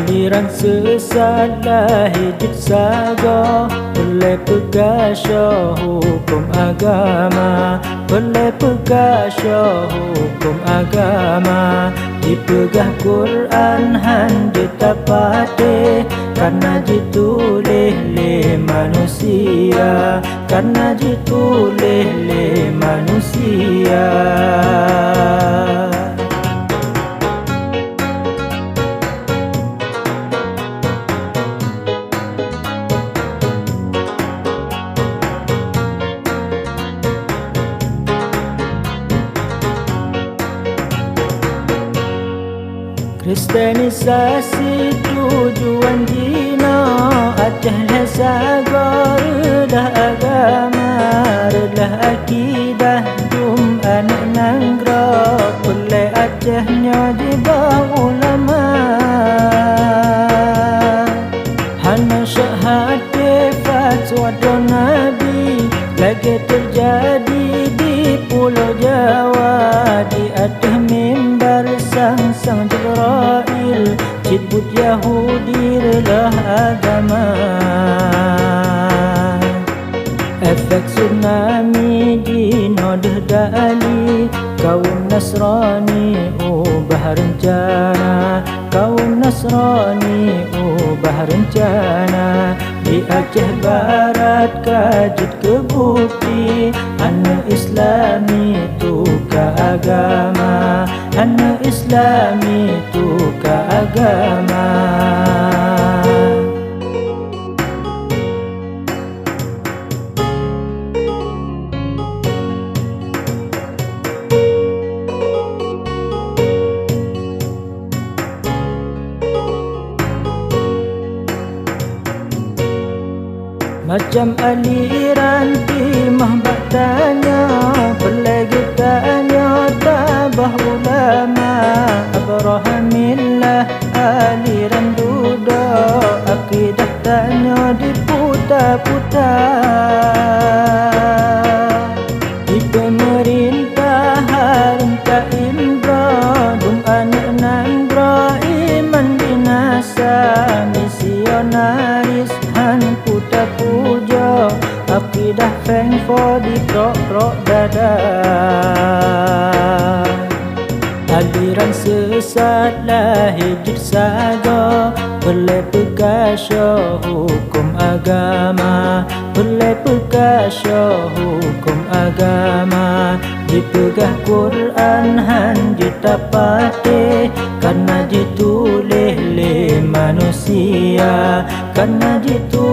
Aliran sesat lahir saga, pelai perkasa hukum agama, pelai perkasa hukum agama. Dipegah Quran han ditapate, karena ditulis le manusia, karena ditulis le manusia. Kristenisasi tujuan dina, Aceh sagar dah agama, redah akidah dum anak nanggra, pelai Acehnya di bawah ulama. Hana syahade fatwa Nabi lagi terjadi di Pulau Jawa, di atas mimbar sang Jibril, jibut Yahudi relah agama. Efek tsunami di Nodah Dali, kaum Nasrani ubah rencana, kaum Nasrani ubah rencana. Di Aceh Barat kajut kebukti, anak Islami tu ke agama, anak Islami tu ke agama. Macam aliran timah baktanya, pelai getanya tabah ulama. Abrahamillah aliran duda, akidah tanya diputar-putar. Di pemerintahan tak indra, dum anak nandra iman binasa. Misionaris han puja, akidah feng for di prok dada. Aliran sesat lahir saga, pelai perkasa hukum agama, pelai perkasa hukum agama. Dipegah Quran han ditapate, karena ditulis le manusia, karena ditulis